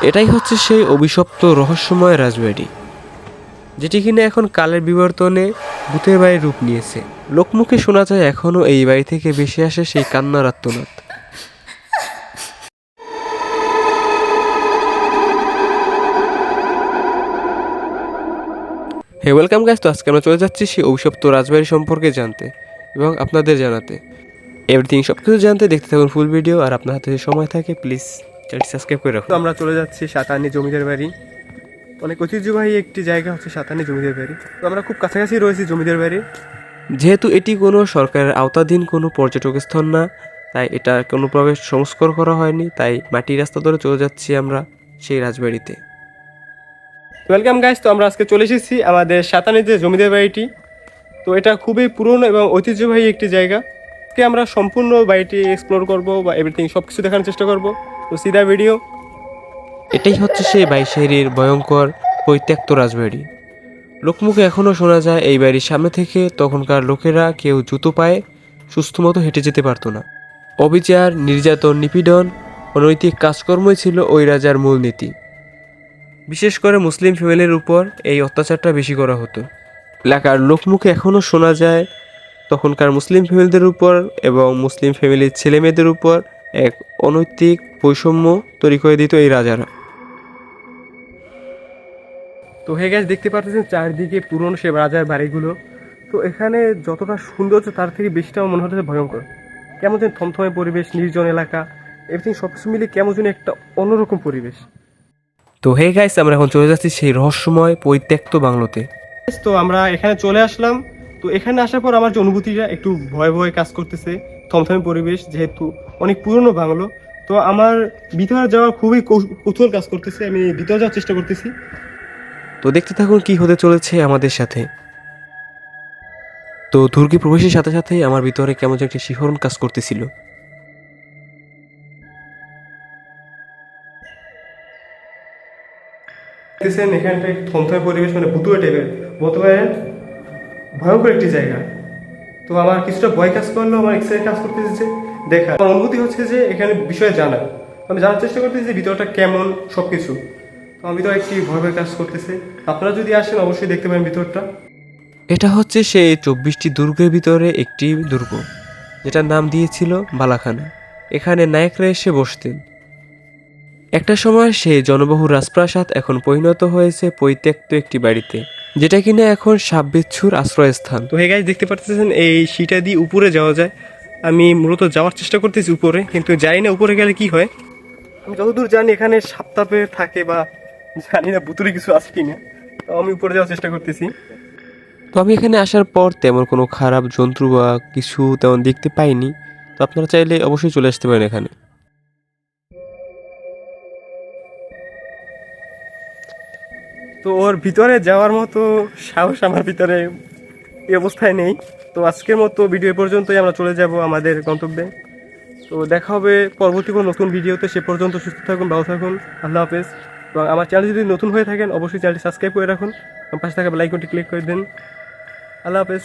এটাই হচ্ছে সেই অভিশপ্ত রহস্যময় রাজবাড়ি, যেটি কিনা এখন কালের বিবর্তনে ভূতের বাড়ির রূপ নিয়েছে। লোকমুখে শোনা যায় এখনও এই বাড়ি থেকে ভেসে আসে সেই কান্নার আর্তনাদ। হে ওয়েলকাম গাইস, তো আজকে আমরা চলে যাচ্ছি সেই অভিশপ্ত রাজবাড়ি সম্পর্কে জানতে এবং আপনাদের জানাতে। এভরিথিং সব কিছু জানতে দেখতে থাকুন ফুল ভিডিও। আর আপনার হাতে যদি সময় থাকে প্লিজ চ্যানেলটি সাবস্ক্রাইব করে রাখুন। তো আমরা চলে যাচ্ছি সাতানি জমিদার বাড়ি। অনেক ঐতিহ্যবাহী একটি জায়গা হচ্ছে সাতানি জমিদার বাড়ি। তো আমরা খুব কাছাকাছি রয়েছি জমিদার বাড়ি। যেহেতু এটি কোনো সরকারের আওতাধীন কোনো পর্যটক স্থান না, তাই এটা কোনোভাবে সংস্কার করা হয়নি, তাই মাটির রাস্তা ধরে চলে যাচ্ছি আমরা সেই রাজবাড়িতে। ওয়েলকাম গাইস, তো আমরা আজকে চলে এসেছি আমাদের সাতানিতে জমিদার বাড়িটি। তো এটা খুবই পুরনো এবং ঐতিহ্যবাহী একটি জায়গা। আজকে আমরা সম্পূর্ণ বাড়িটি এক্সপ্লোর করব বা এভরিথিং সব কিছু দেখানোর চেষ্টা করব। তো সিধা ভিডিও। এটাই হচ্ছে সেই বাইশাহীর ভয়ঙ্কর পরিত্যক্ত রাজবাড়ি। লোকমুখে এখনও শোনা যায় এই বাড়ির সামনে থেকে তখনকার লোকেরা কেউ জুতো পায়ে সুস্থ মতো হেঁটে যেতে পারতো না। অবিচার, নির্যাতন, নিপীড়ন, অনৈতিক কাজকর্মই ছিল ওই রাজার মূলনীতি। বিশেষ করে মুসলিম ফ্যামিলির উপর এই অত্যাচারটা বেশি করা হতো। এলাকার লোকমুখে এখনও শোনা যায় তখনকার মুসলিম ফ্যামিলিদের উপর এবং মুসলিম ফ্যামিলির ছেলে মেয়েদের উপর এক অনৈতিক বৈষম্য তৈরি করে দিত এই রাজারা। তো হে গাইস, দেখতে পাচ্ছেন চারদিকে পুরনো সে রাজার বাড়িগুলো। তো এখানে যতটা সৌন্দর্য তার থেকে বেশিটা মনে হচ্ছে ভয়ঙ্কর। কেমন যেন থমথমে পরিবেশ, নির্জন এলাকা, এভরিথিং সব কিছু মিলে কেমন যেন একটা অন্যরকম পরিবেশ। তো হে গাইস, আমরা এখন চলে যাচ্ছি সেই রহস্যময় পরিত্যক্ত বাংলোতে। তো আমরা এখানে চলে আসলাম। তো এখানে আসার পর আমার যে অনুভূতিটা একটু ভয় ভয় কাজ করতেছে। থমথমে পরিবেশ, যেহেতু অনেক পুরনো বাংলো। তো আমার ভিতরে যাওয়ার খুবই কৌতূহল কাজ করতেছে। আমি ভিতরে যাওয়ার চেষ্টা করতেছি। তো দেখতে থাকুন কি হতে চলেছে আমাদের সাথে। তো দুর্গে প্রবেশের সাথে সাথেই আমার ভিতরে কেমন যেন একটি শিহরণ কাজ করতেছিল। দেখতেছেন এখানটা থমথমে পরিবেশ, মানে ভুতুড়ে টাইপের বলতে পারেন, ভয়ঙ্কর একটি জায়গা। তো আমার কিছুটা ভয় কাজ করলো, আমার এক্সাইট কাজ করতেছে দেখা। আমার অনুভূতি হচ্ছে যে এখানে বিষয়ে জানা, আমি জানার চেষ্টা করতেছি যে ভিতরটা কেমন সবকিছু। তো আমার ভিতরে একটি ভয় ভয় কাজ করতেছে। আপনারা যদি আসেন অবশ্যই দেখতে পাবেন ভিতরটা। এটা হচ্ছে সেই 24টি দুর্গের ভিতরে একটি দুর্গ, যেটার নাম দিয়েছিল বালাখানা। এখানে নায়করা এসে বসতেন। একটা সময় সেই জনবহুল রাজপ্রাসাদ এখন পরিণত হয়েছে পরিত্যক্ত একটি বাড়িতে, যেটা কিনা এখন সাপবিচ্ছুর আশ্রয়স্থান। তো হে গাইস, দেখতে পাচ্ছেন এই সিঁটা দিয়ে উপরে যাওয়া যায়। আমি মূলত যাওয়ার চেষ্টা করতেছি উপরে, কিন্তু জানি না উপরে গেলে কি হয়। আমি যতদূর জানি এখানে সাপতাপে থাকে, বা জানি না ভুতুরে কিছু আছে কিনা। তো আমি উপরে যাওয়ার চেষ্টা করতেছি। তো আমি এখানে আসার পর তেমন কোনো খারাপ জন্তু বা কিছু তেমন দেখতে পাইনি। তো আপনারা চাইলে অবশ্যই চলে আসতে পারেন এখানে। তো ওর ভিতরে যাওয়ার মতো সাহস আমার ভিতরে এই অবস্থায় নেই। তো আজকের মতো ভিডিও পর্যন্তই, আমরা চলে যাব আমাদের গন্তব্যে। তো দেখা হবে পরবর্তী কোনো নতুন ভিডিওতে। সে পর্যন্ত সুস্থ থাকুন, ভালো থাকুন, আল্লাহ হাফেজ। এবং আমার চ্যানেল যদি নতুন হয়ে থাকেন অবশ্যই চ্যানেলটি সাবস্ক্রাইব করে রাখুন এবং পাশে থাকা বেল আইকনটি ক্লিক করে দিন। আল্লাহ হাফেজ।